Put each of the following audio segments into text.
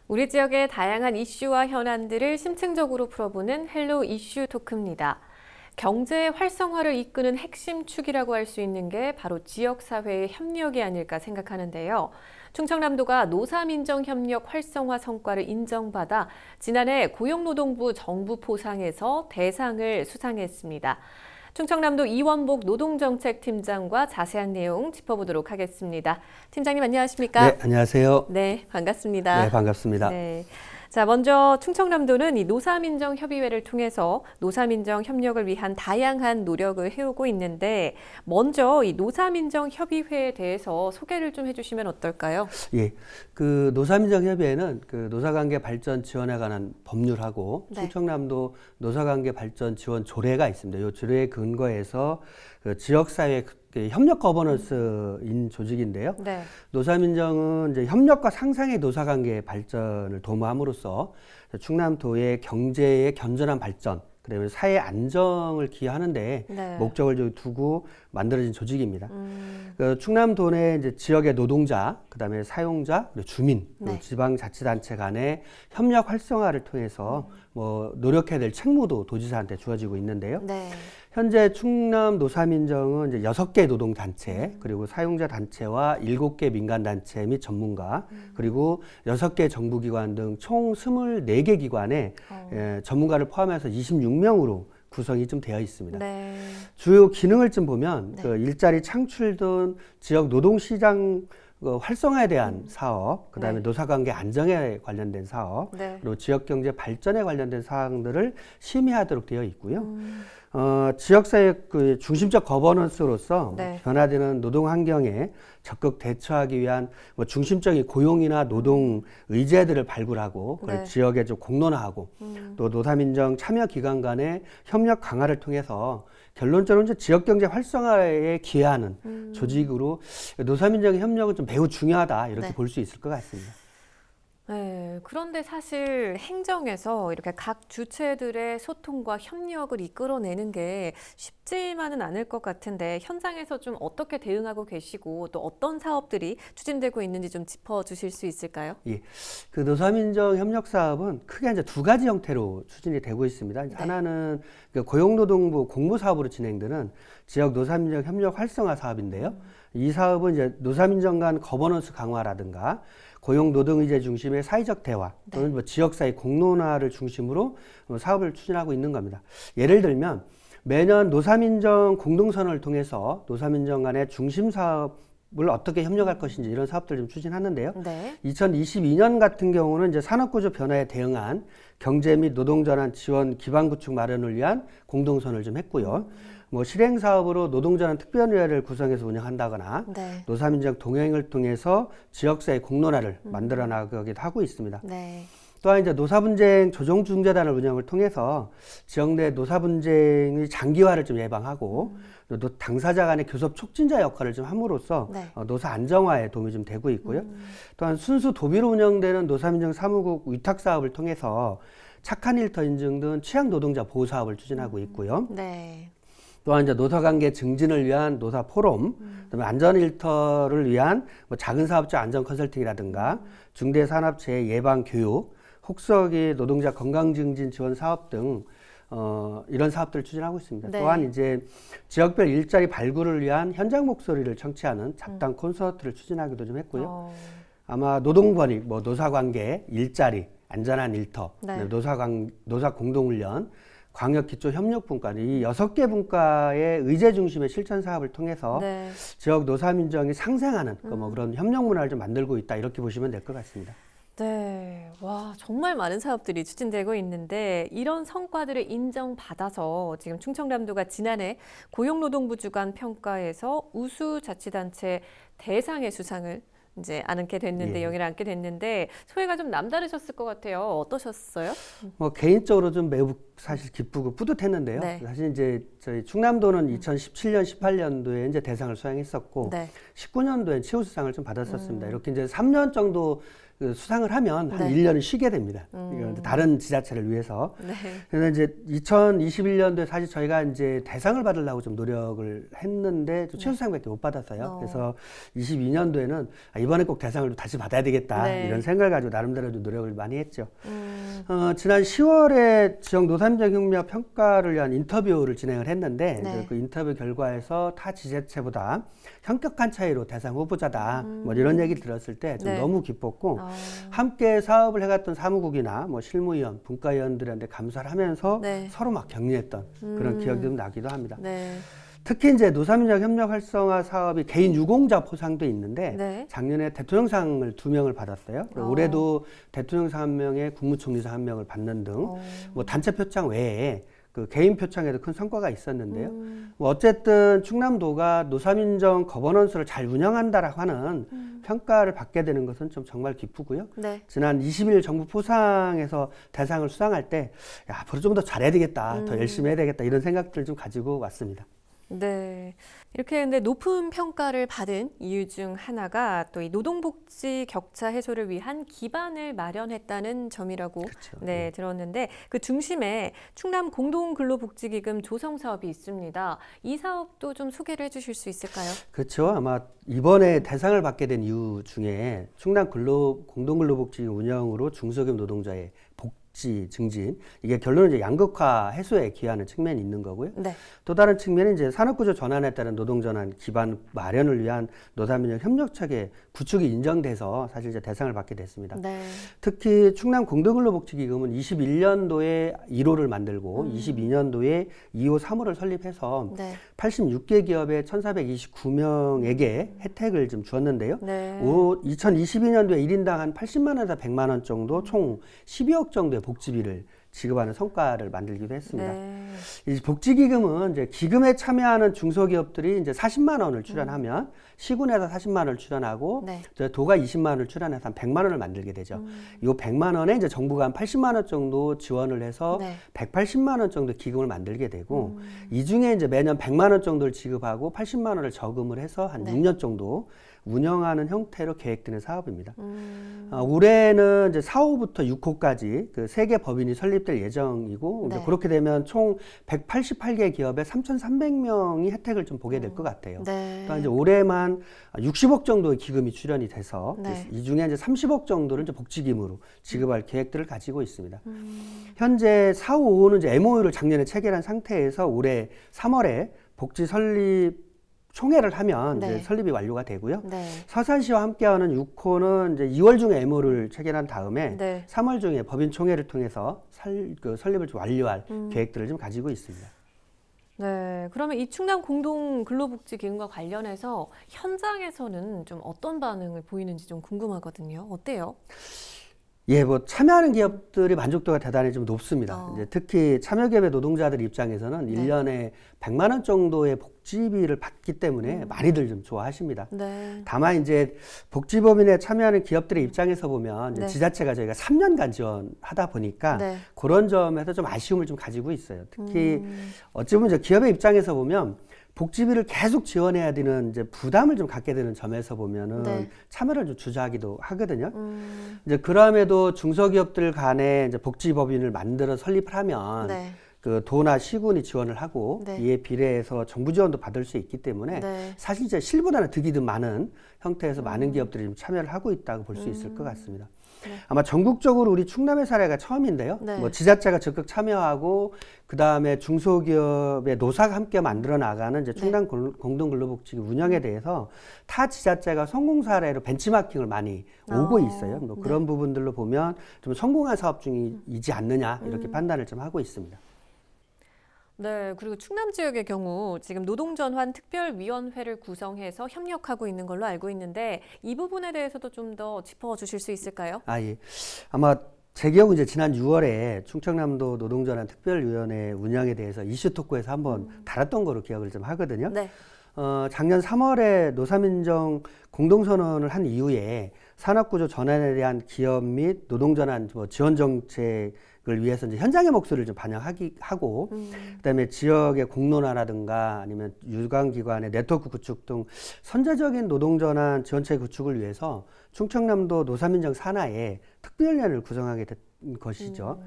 우리 지역의 다양한 이슈와 현안들을 심층적으로 풀어보는 헬로 이슈 토크입니다. 경제 활성화를 이끄는 핵심 축이라고 할 수 있는 게 바로 지역사회의 협력이 아닐까 생각하는데요. 충청남도가 노사민정협력 활성화 성과를 인정받아 지난해 고용노동부 정부포상에서 대상을 수상했습니다. 충청남도 이원복 노동정책팀장과 자세한 내용 짚어보도록 하겠습니다. 팀장님 안녕하십니까? 네, 안녕하세요. 네, 반갑습니다. 네, 반갑습니다. 네. 자, 먼저 충청남도는 이 노사민정협의회를 통해서 노사민정 협력을 위한 다양한 노력을 해오고 있는데 먼저 이 노사민정협의회에 대해서 소개를 좀 해주시면 어떨까요? 예, 그 노사민정협의회는 그 노사관계 발전 지원에 관한 법률하고 네. 충청남도 노사관계 발전 지원 조례가 있습니다. 이 조례에 근거해서 그 지역사회 협력 거버넌스인 조직인데요. 네. 노사민정은 이제 협력과 상생의 노사관계 발전을 도모함으로써 충남도의 경제의 견전한 발전, 그다음에 사회 안정을 기하는데 네. 목적을 두고 만들어진 조직입니다. 그 충남도 내 이제 지역의 노동자, 그다음에 사용자, 그리고 주민, 그리고 네. 지방자치단체 간의 협력 활성화를 통해서 뭐 노력해야 될 책무도 도지사한테 주어지고 있는데요. 네. 현재 충남 노사민정은 이제 6개 노동단체, 그리고 사용자 단체와 7개 민간단체 및 전문가, 그리고 6개 정부기관 등 총 24개 기관의 전문가를 포함해서 26명으로 구성이 좀 되어 있습니다. 네. 주요 기능을 좀 보면 네. 그 일자리 창출 등 지역 노동시장 활성화에 대한 사업, 그다음에 네. 노사관계 안정에 관련된 사업, 네. 그리고 지역경제 발전에 관련된 사항들을 심의하도록 되어 있고요. 지역사회 그 중심적 거버넌스로서 네. 변화되는 노동 환경에 적극 대처하기 위한 뭐 중심적인 고용이나 노동 의제들을 발굴하고 그걸 네. 지역에 좀 공론화하고 또 노사민정 참여 기관 간의 협력 강화를 통해서 결론적으로 이제 지역 경제 활성화에 기여하는 조직으로 노사민정 협력은 좀 매우 중요하다 이렇게 네. 볼 수 있을 것 같습니다. 네, 그런데 사실 행정에서 이렇게 각 주체들의 소통과 협력을 이끌어내는 게 쉽지만은 않을 것 같은데 현장에서 좀 어떻게 대응하고 계시고 또 어떤 사업들이 추진되고 있는지 좀 짚어주실 수 있을까요? 예, 그 노사민정 협력 사업은 크게 이제 2가지 형태로 추진이 되고 있습니다. 네. 하나는 그 고용노동부 공모 사업으로 진행되는 지역 노사민정 협력 활성화 사업인데요. 이 사업은 이제 노사민정 간 거버넌스 강화라든가 고용 노동의제 중심의 사회적 대화 또는 뭐 지역사회 공론화를 중심으로 사업을 추진하고 있는 겁니다. 예를 들면 매년 노사민정 공동선언을 통해서 노사민정 간의 중심 사업을 어떻게 협력할 것인지 이런 사업들을 좀 추진하는데요. 네. 2022년 같은 경우는 이제 산업구조 변화에 대응한 경제 및 노동전환 지원 기반 구축 마련을 위한 공동선언을 좀 했고요. 뭐 실행 사업으로 노동전환 특별위원회를 구성해서 운영한다거나 네. 노사민정 동행을 통해서 지역사회 공론화를 만들어 나가기도 하고 있습니다. 네. 또한 이제 노사분쟁 조정중재단을 운영을 통해서 지역 내 노사분쟁의 장기화를 좀 예방하고 또 당사자 간의 교섭 촉진자 역할을 좀 함으로써 네. 노사 안정화에 도움이 좀 되고 있고요. 또한 순수 도비로 운영되는 노사민정 사무국 위탁 사업을 통해서 착한 일터 인증 등 취약 노동자 보호 사업을 추진하고 있고요. 네. 또한 이제 노사관계 증진을 위한 노사 포럼, 그다음에 안전 일터를 위한 뭐 작은 사업자 안전 컨설팅이라든가 중대 산업재해 예방 교육, 혹서기 노동자 건강 증진 지원 사업 등 이런 사업들을 추진하고 있습니다. 네. 또한 이제 지역별 일자리 발굴을 위한 현장 목소리를 청취하는 잡담 콘서트를 추진하기도 좀 했고요. 아마 노동권익, 뭐 노사관계, 일자리, 안전한 일터, 네. 노사 공동훈련, 광역기초협력분과 이 6개 분과의 의제 중심의 실천 사업을 통해서 네. 지역 노사민정이 상생하는 뭐 그런 협력 문화를 좀 만들고 있다 이렇게 보시면 될 것 같습니다. 네, 와, 정말 많은 사업들이 추진되고 있는데 이런 성과들을 인정받아서 지금 충청남도가 지난해 고용노동부 주관 평가에서 우수자치단체 대상의 수상을 이제 안게 됐는데 예. 여기를 안게 됐는데 소회가 좀 남다르셨을 것 같아요. 어떠셨어요? 뭐 개인적으로 좀 매우 사실 기쁘고 뿌듯했는데요. 네. 사실 이제 저희 충남도는 2017년, 18년도에 이제 대상을 수상했었고 네. 19년도에 최우수상을 좀 받았었습니다. 이렇게 이제 3년 정도 그 수상을 하면 한 네. 1년을 쉬게 됩니다. 다른 지자체를 위해서. 네. 그래서 이제 2021년도에 사실 저희가 이제 대상을 받으려고 좀 노력을 했는데 최우수상밖에 못 받았어요. 그래서 22년도에는 이번에 꼭 대상을 다시 받아야 되겠다 네. 이런 생각을 가지고 나름대로 좀 노력을 많이 했죠. 지난 10월에 지역 노사민정 협력 평가를 위한 인터뷰를 진행을 했는데 네. 이제 그 인터뷰 결과에서 타 지자체보다 현격한 차이로 대상 후보자다 뭐 이런 얘기를 들었을 때 좀 네. 너무 기뻤고 함께 사업을 해갔던 사무국이나 뭐 실무위원, 분과위원들한테 감사를 하면서 네. 서로 막 격려했던 그런 기억이 좀 나기도 합니다. 네. 특히 이제 노사민정 협력 활성화 사업이 개인 유공자 포상도 있는데 네. 작년에 대통령상을 2명을 받았어요. 올해도 대통령상 1명에 국무총리상 1명을 받는 등 뭐 단체 표창 외에 그 개인 표창에도 큰 성과가 있었는데요. 뭐 어쨌든 충남도가 노사민정 거버넌스를 잘 운영한다라고 하는 평가를 받게 되는 것은 좀 정말 기쁘고요. 네. 지난 20일 정부 포상에서 대상을 수상할 때 야, 앞으로 좀 더 잘해야 되겠다, 더 열심히 해야 되겠다 이런 생각들을 좀 가지고 왔습니다. 네. 이렇게 근데 높은 평가를 받은 이유 중 하나가 또 이 노동복지 격차 해소를 위한 기반을 마련했다는 점이라고 그렇죠. 네, 들었는데 그 중심에 충남 공동근로복지기금 조성 사업이 있습니다. 이 사업도 좀 소개를 해주실 수 있을까요? 그렇죠. 아마 이번에 대상을 받게 된 이유 중에 충남 공동근로복지 운영으로 중소기업 노동자의 복지 증진, 이게 결론은 이제 양극화 해소에 기하는 측면이 있는 거고요. 네. 또 다른 측면은 이제 산업구조 전환에 따른 노동전환 기반 마련을 위한 노사민정 협력체계 구축이 인정돼서 사실 이제 대상을 받게 됐습니다. 네. 특히 충남 공동근로복지기금은 21년도에 1호를 만들고 22년도에 2호, 3호를 설립해서 네. 86개 기업에 1,429명에게 혜택을 좀 주었는데요. 네. 2022년도에 1인당 한 80만 원에서 100만 원 정도 총 12억 정도의 복지비를 지급하는 성과를 만들기도 했습니다. 네. 이 복지기금은 이제 기금에 참여하는 중소기업들이 이제 40만 원을 출연하면 시군에서 40만 원을 출연하고 네. 도가 20만 원을 출연해서 한 100만 원을 만들게 되죠. 이 100만 원에 이제 정부가 한 80만 원 정도 지원을 해서 네. 180만 원 정도 기금을 만들게 되고 이 중에 이제 매년 100만 원 정도를 지급하고 80만 원을 저금을 해서 한 네. 6년 정도 운영하는 형태로 계획되는 사업입니다. 올해는 이제 4호부터 6호까지 그 3개 법인이 설립될 예정이고 네. 이제 그렇게 되면 총 188개 기업에 3,300명이 혜택을 좀 보게 될 것 같아요. 네. 또 이제 올해만 60억 정도의 기금이 출연이 돼서 네. 이 중에 이제 30억 정도를 이제 복지기금으로 지급할 계획들을 가지고 있습니다. 현재 4, 5호는 이제 MOU를 작년에 체결한 상태에서 올해 3월에 복지 설립 총회를 하면 네. 이제 설립이 완료가 되고요. 네. 서산시와 함께하는 6호는 이제 2월 중에 MO를 체결한 다음에 네. 3월 중에 법인 총회를 통해서 설립을 좀 완료할 계획들을 좀 가지고 있습니다. 네, 그러면 이 충남 공동근로복지기금과 관련해서 현장에서는 좀 어떤 반응을 보이는지 좀 궁금하거든요. 어때요? 예, 뭐 참여하는 기업들의 만족도가 대단히 좀 높습니다. 이제 특히 참여기업의 노동자들 입장에서는 네. 1년에 100만 원 정도의 복지비를 받기 때문에 많이들 좀 좋아하십니다. 네. 다만 이제 복지법인에 참여하는 기업들의 입장에서 보면 이제 네. 지자체가 저희가 3년간 지원하다 보니까 네. 그런 점에서 좀 아쉬움을 좀 가지고 있어요. 특히 어찌 보면 이제 기업의 입장에서 보면 복지비를 계속 지원해야 되는 이제 부담을 좀 갖게 되는 점에서 보면은 네. 참여를 좀 주저하기도 하거든요. 이제 그럼에도 중소기업들 간에 이제 복지법인을 만들어 설립을 하면 네. 그 도나 시군이 지원을 하고 네. 이에 비례해서 정부 지원도 받을 수 있기 때문에 네. 사실 이제 실보다는 득이 더 많은 형태에서 많은 기업들이 좀 참여를 하고 있다고 볼 수 있을 것 같습니다. 네. 아마 전국적으로 우리 충남의 사례가 처음인데요. 네. 뭐 지자체가 적극 참여하고 그 다음에 중소기업의 노사가 함께 만들어 나가는 이제 충남 공동근로복지 운영에 대해서 타 지자체가 성공 사례로 벤치마킹을 많이 오고 있어요. 뭐 그런 부분들로 보면 좀 성공한 사업 중이지 않느냐 이렇게 판단을 좀 하고 있습니다. 네, 그리고 충남 지역의 경우 지금 노동전환 특별위원회를 구성해서 협력하고 있는 걸로 알고 있는데 이 부분에 대해서도 좀 더 짚어주실 수 있을까요? 아, 예. 아마 제 기억은 이제 지난 6월에 충청남도 노동전환 특별위원회 운영에 대해서 이슈 토크에서 한번 다뤘던 거로 기억을 좀 하거든요. 네. 작년 3월에 노사민정 공동선언을 한 이후에 산업구조 전환에 대한 기업 및 노동전환 지원 정책을 위해서 이제 현장의 목소리를 좀 반영하고, 그다음에 지역의 공론화라든가 아니면 유관기관의 네트워크 구축 등 선제적인 노동전환 지원체 구축을 위해서 충청남도 노사민정 산하에 특별위원회를 구성하게 된 것이죠.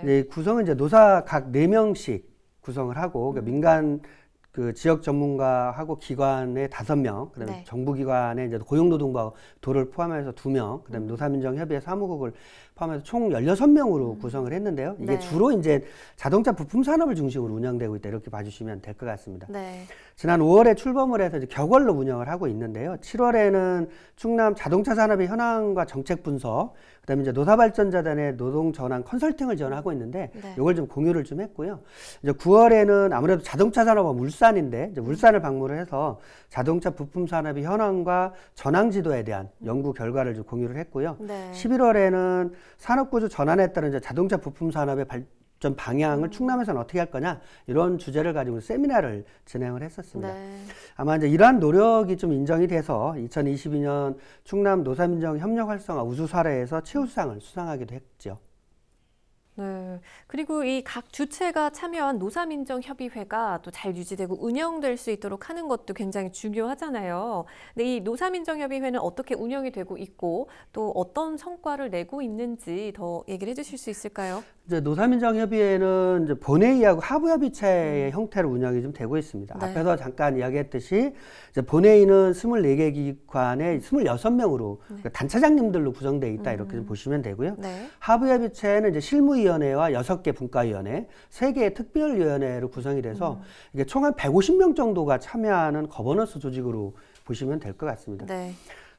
이제 구성은 이제 노사 각 4명씩 구성을 하고, 그러니까 민간 그 지역 전문가하고 기관의 5명, 그다음에 네. 정부기관의 이제 고용노동부하고 도를 포함해서 2명, 그다음에 노사민정협의회 사무국을 포함해서 총 16명으로 구성을 했는데요. 이게 네. 주로 이제 자동차 부품 산업을 중심으로 운영되고 있다, 이렇게 봐주시면 될 것 같습니다. 네. 지난 5월에 출범을 해서 이제 격월로 운영을 하고 있는데요. 7월에는 충남 자동차 산업의 현황과 정책 분석, 그다음에 이제 노사발전자단의 노동 전환 컨설팅을 지원하고 있는데, 네. 이걸 좀 공유를 좀 했고요. 이제 9월에는 아무래도 자동차 산업은 울산인데, 이제 울산을 방문을 해서 자동차 부품 산업의 현황과 전환 지도에 대한 연구 결과를 좀 공유를 했고요. 네. 11월에는 산업구조 전환에 따른 이제 자동차 부품 산업의 발전 방향을 충남에서는 어떻게 할 거냐, 이런 주제를 가지고 세미나를 진행을 했었습니다. 네. 아마 이제 이러한 노력이 좀 인정이 돼서 2022년 충남 노사민정 협력 활성화 우수 사례에서 최우수상을 수상하기도 했죠. 네. 그리고 이 각 주체가 참여한 노사민정협의회가 또 잘 유지되고 운영될 수 있도록 하는 것도 굉장히 중요하잖아요. 근데 이 노사민정협의회는 어떻게 운영이 되고 있고 또 어떤 성과를 내고 있는지 더 얘기를 해주실 수 있을까요? 이제 노사민정협의회는 이제 본회의하고 하부협의체의 형태로 운영이 좀 되고 있습니다. 네. 앞에서 잠깐 이야기했듯이 이제 본회의는 24개 기관에 26명으로 그러니까 단차장님들로 구성되어 있다, 이렇게 좀 보시면 되고요. 네. 하부협의체는 이제 실무위원회와 6개 분과위원회, 3개의 특별위원회로 구성이 돼서 이게 총 한 150명 정도가 참여하는 거버넌스 조직으로 보시면 될 것 같습니다. 네.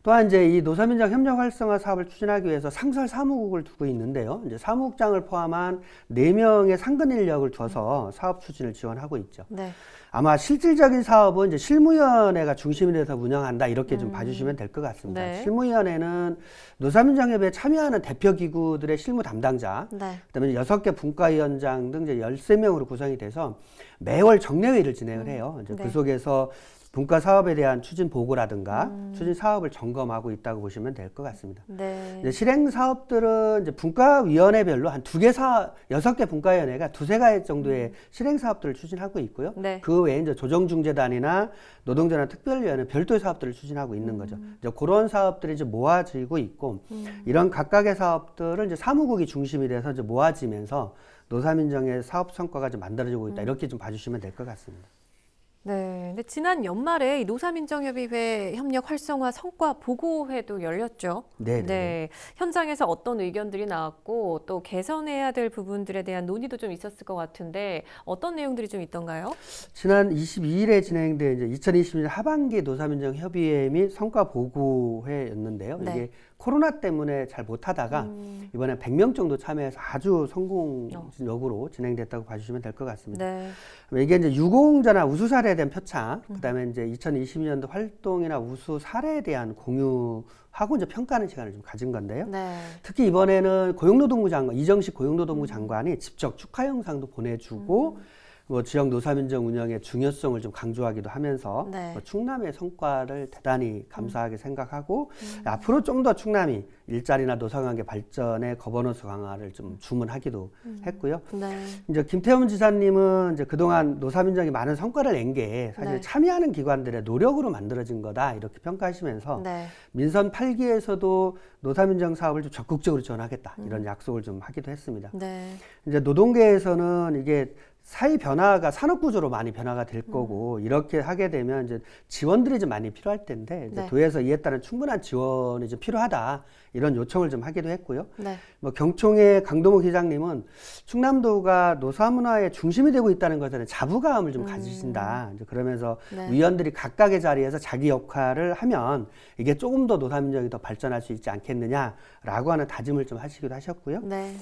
또한 이제 이 노사민정 협력 활성화 사업을 추진하기 위해서 상설 사무국을 두고 있는데요. 이제 사무국장을 포함한 4명의 상근 인력을 두어서 사업 추진을 지원하고 있죠. 네. 아마 실질적인 사업은 이제 실무위원회가 중심이 돼서 운영한다, 이렇게 좀 봐주시면 될 것 같습니다. 네. 실무위원회는 노사민정협의회에 참여하는 대표기구들의 실무 담당자, 네. 그다음에 6개 분과위원장 등 이제 13명으로 구성이 돼서 매월 정례회의를 진행을 해요. 이제 네. 그 속에서 분과 사업에 대한 추진 보고라든가 추진 사업을 점검하고 있다고 보시면 될 것 같습니다. 네. 이제 실행 사업들은 이제 분과위원회별로 한 6개 분과위원회가 2~3가지 정도의 실행 사업들을 추진하고 있고요. 네. 그 외에 이제 조정중재단이나 노동전환 특별위원회 별도의 사업들을 추진하고 있는 거죠. 이제 그런 사업들이 이제 모아지고 있고, 이런 각각의 사업들을 이제 사무국이 중심이 돼서 이제 모아지면서 노사민정의 사업 성과가 좀 만들어지고 있다, 이렇게 좀 봐주시면 될 것 같습니다. 네. 근데 지난 연말에 이 노사민정협의회 협력 활성화 성과 보고회도 열렸죠. 네. 네. 현장에서 어떤 의견들이 나왔고 또 개선해야 될 부분들에 대한 논의도 좀 있었을 것 같은데 어떤 내용들이 좀 있던가요? 지난 22일에 진행된 이제 2020년 하반기 노사민정협의회 및 성과 보고회였는데요. 네. 이게 코로나 때문에 잘 못하다가 이번에 100명 정도 참여해서 아주 성공적으로 진행됐다고 봐주시면 될 것 같습니다. 네. 이게 이제 유공자나 우수 사례에 대한 표창, 그다음에 이제 2022년도 활동이나 우수 사례에 대한 공유하고 이제 평가하는 시간을 좀 가진 건데요. 네. 특히 이번에는 고용노동부 장관, 이정식 고용노동부 장관이 직접 축하 영상도 보내주고 뭐 지역 노사민정 운영의 중요성을 좀 강조하기도 하면서 네. 뭐 충남의 성과를 대단히 감사하게 생각하고 앞으로 좀 더 충남이 일자리나 노사관계 발전의 거버넌스 강화를 좀 주문하기도 했고요. 네. 이제 김태훈 지사님은 이제 그동안 노사민정이 많은 성과를 낸 게 사실 네. 참여하는 기관들의 노력으로 만들어진 거다, 이렇게 평가하시면서 네. 민선 8기에서도 노사민정 사업을 좀 적극적으로 지원하겠다, 이런 약속을 좀 하기도 했습니다. 네. 이제 노동계에서는 이게 사회 변화가 산업 구조로 많이 변화가 될 거고, 이렇게 하게 되면 이제 지원들이 좀 많이 필요할 텐데 이제 네. 도에서 이에 따른 충분한 지원이 좀 필요하다, 이런 요청을 좀 하기도 했고요. 네. 뭐 경총의 강도목 회장님은 충남도가 노사 문화의 중심이 되고 있다는 것에 대한 자부감을 좀 가지신다. 이제 그러면서 네. 위원들이 각각의 자리에서 자기 역할을 하면 이게 조금 더 노사민정이 더 발전할 수 있지 않겠느냐라고 하는 다짐을 좀 하시기도 하셨고요. 네.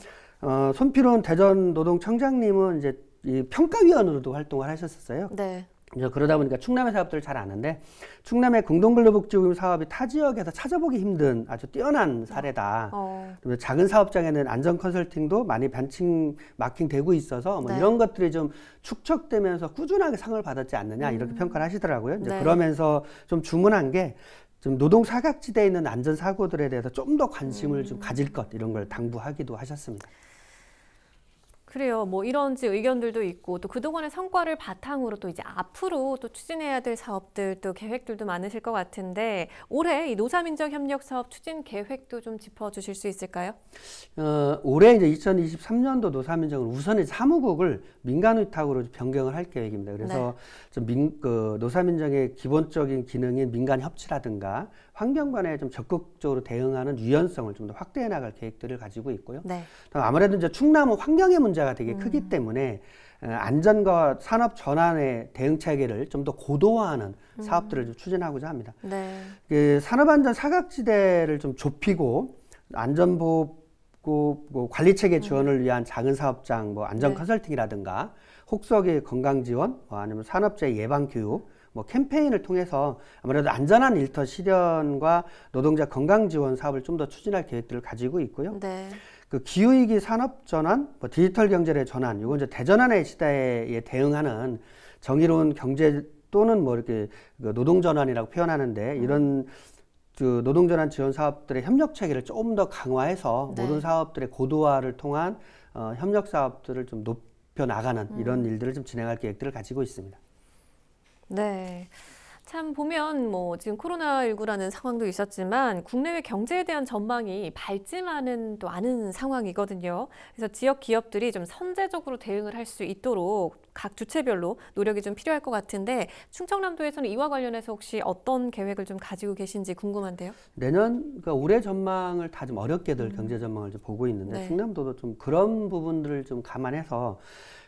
손필원 대전 노동청장님은 이제 이 평가위원으로도 활동을 하셨었어요. 네. 이제 그러다 보니까 충남의 사업들을 잘 아는데, 충남의 공동근로복지후임 사업이 타 지역에서 찾아보기 힘든 아주 뛰어난 사례다. 그리고 작은 사업장에는 안전 컨설팅도 많이 마킹되고 있어서 뭐 네. 이런 것들이 좀 축적되면서 꾸준하게 상을 받았지 않느냐, 이렇게 평가를 하시더라고요. 이제 네. 그러면서 좀 주문한 게 좀 노동 사각지대에 있는 안전 사고들에 대해서 좀 더 관심을 좀 가질 것 이런 걸 당부하기도 하셨습니다. 그래요. 뭐 이런지 의견들도 있고 또 그동안의 성과를 바탕으로 또 이제 앞으로 또 추진해야 될 사업들 또 계획들도 많으실 것 같은데 올해 이 노사민정 협력 사업 추진 계획도 좀 짚어주실 수 있을까요? 올해 이제 2023년도 노사민정은 우선 사무국을 민간위탁으로 변경을 할 계획입니다. 그래서 좀 노사민정의 기본적인 기능인 민간 협치라든가 환경 관에 좀 적극적으로 대응하는 유연성을 좀 더 확대해 나갈 계획들을 가지고 있고요. 네. 아무래도 이제 충남은 환경의 문제가 되게 크기 때문에 안전과 산업 전환의 대응 체계를 좀 더 고도화하는 사업들을 좀 추진하고자 합니다. 네. 산업안전 사각지대를 좀 좁히고 안전보호 관리 체계 지원을 위한 작은 사업장, 뭐 안전 컨설팅이라든가 혹석의 건강 지원, 아니면 산업재해 예방 교육, 뭐 캠페인을 통해서 아무래도 안전한 일터 실현과 노동자 건강 지원 사업을 좀 더 추진할 계획들을 가지고 있고요. 네. 그 기후위기 산업 전환, 뭐 디지털 경제의 전환, 이건 이제 대전환의 시대에 대응하는 정의로운 경제 또는 뭐 이렇게 노동 전환이라고 표현하는데 이런 그 노동 전환 지원 사업들의 협력 체계를 조금 더 강화해서 모든 사업들의 고도화를 통한 협력 사업들을 좀 높여 나가는 이런 일들을 좀 진행할 계획들을 가지고 있습니다. 네. 참 보면 뭐 지금 코로나19라는 상황도 있었지만 국내외 경제에 대한 전망이 밝지만은 또 않은 상황이거든요. 그래서 지역 기업들이 좀 선제적으로 대응을 할 수 있도록 각 주체별로 노력이 좀 필요할 것 같은데 충청남도에서는 이와 관련해서 혹시 어떤 계획을 좀 가지고 계신지 궁금한데요. 그러니까 올해 전망을 다 좀 어렵게들 경제 전망을 좀 보고 있는데 충남도도 좀 그런 부분들을 좀 감안해서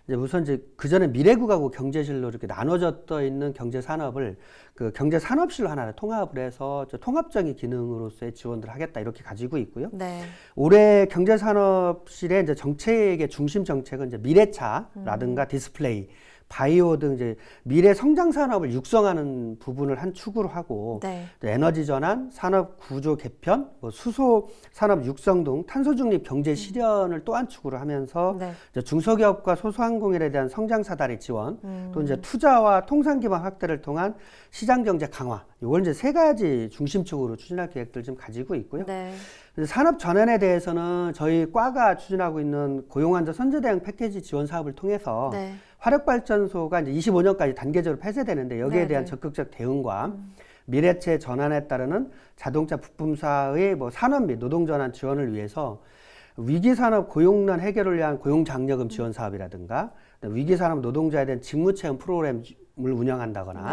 이제 우선 이제 그 전에 미래국하고 경제실로 이렇게 나눠져 있는 경제 산업을 그 경제 산업실로 하나를 통합을 해서 통합적인 기능으로서의 지원들을 하겠다 이렇게 가지고 있고요. 네. 올해 경제 산업실의 이제 정책의 중심 정책은 이제 미래차라든가 디스플레이, 바이오 등 이제 미래 성장 산업을 육성하는 부분을 한 축으로 하고 에너지 전환, 산업 구조 개편, 뭐 수소 산업 육성 등 탄소 중립 경제 실현을 또 한 축으로 하면서 이제 중소기업과 소소항공인에 대한 성장 사다리 지원, 또 이제 투자와 통상 기반 확대를 통한 시장 경제 강화, 이걸 이제 세 가지 중심축으로 추진할 계획들 좀 가지고 있고요. 산업 전환에 대해서는 저희 과가 추진하고 있는 고용안전 선제 대응 패키지 지원 사업을 통해서 화력발전소가 이제 25년까지 단계적으로 폐쇄되는데 여기에 대한 적극적 대응과 미래체 전환에 따르는 자동차 부품사의 뭐 산업 및 노동 전환 지원을 위해서 위기산업 고용난 해결을 위한 고용장려금 지원 사업이라든가 위기산업 노동자에 대한 직무체험 프로그램을 운영한다거나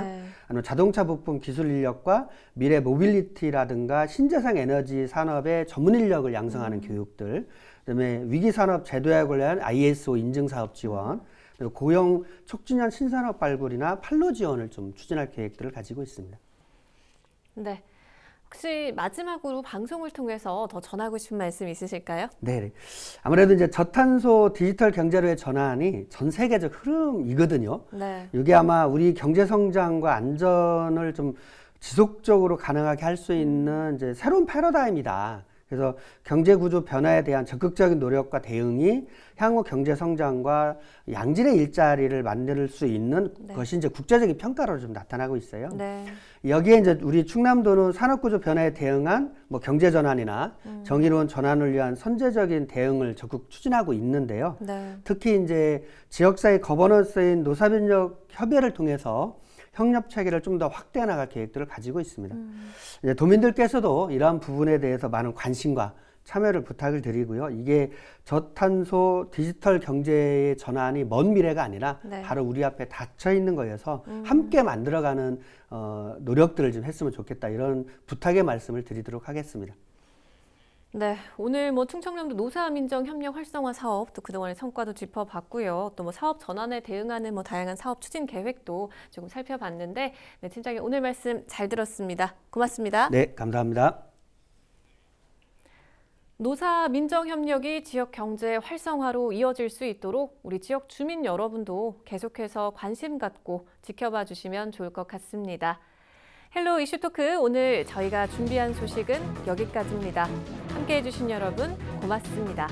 아니면 자동차 부품 기술 인력과 미래 모빌리티라든가 신재생 에너지 산업의 전문 인력을 양성하는 교육들, 그다음에 위기산업 제도에 관련 ISO 인증사업 지원, 그리고 고용 촉진형 신산업 발굴이나 판로 지원을 좀 추진할 계획들을 가지고 있습니다. 네. 혹시 마지막으로 방송을 통해서 더 전하고 싶은 말씀 있으실까요? 네. 아무래도 이제 저탄소 디지털 경제로의 전환이 전 세계적 흐름이거든요. 이게 아마 우리 경제 성장과 안전을 좀 지속적으로 가능하게 할 수 있는 이제 새로운 패러다임이다. 그래서 경제 구조 변화에 대한 적극적인 노력과 대응이 향후 경제 성장과 양질의 일자리를 만들 수 있는 것이 이제 국제적인 평가로 좀 나타나고 있어요. 여기에 이제 우리 충남도는 산업 구조 변화에 대응한 뭐 경제 전환이나 정의로운 전환을 위한 선제적인 대응을 적극 추진하고 있는데요. 특히 이제 지역사회 거버넌스인 노사민정 협의회를 통해서 협력 체계를 좀 더 확대해 나갈 계획들을 가지고 있습니다. 이제 도민들께서도 이러한 부분에 대해서 많은 관심과 참여를 부탁을 드리고요. 이게 저탄소 디지털 경제의 전환이 먼 미래가 아니라 바로 우리 앞에 닫혀 있는 거여서 함께 만들어가는 노력들을 좀 했으면 좋겠다 이런 부탁의 말씀을 드리도록 하겠습니다. 네, 오늘 뭐 충청남도 노사민정 협력 활성화 사업 또 그동안의 성과도 짚어봤고요. 또 뭐 사업 전환에 대응하는 뭐 다양한 사업 추진 계획도 조금 살펴봤는데, 네, 팀장님 오늘 말씀 잘 들었습니다. 고맙습니다. 네, 감사합니다. 노사민정 협력이 지역 경제 활성화로 이어질 수 있도록 우리 지역 주민 여러분도 계속해서 관심 갖고 지켜봐 주시면 좋을 것 같습니다. 헬로 이슈토크 오늘 저희가 준비한 소식은 여기까지입니다. 함께해 주신 여러분 고맙습니다.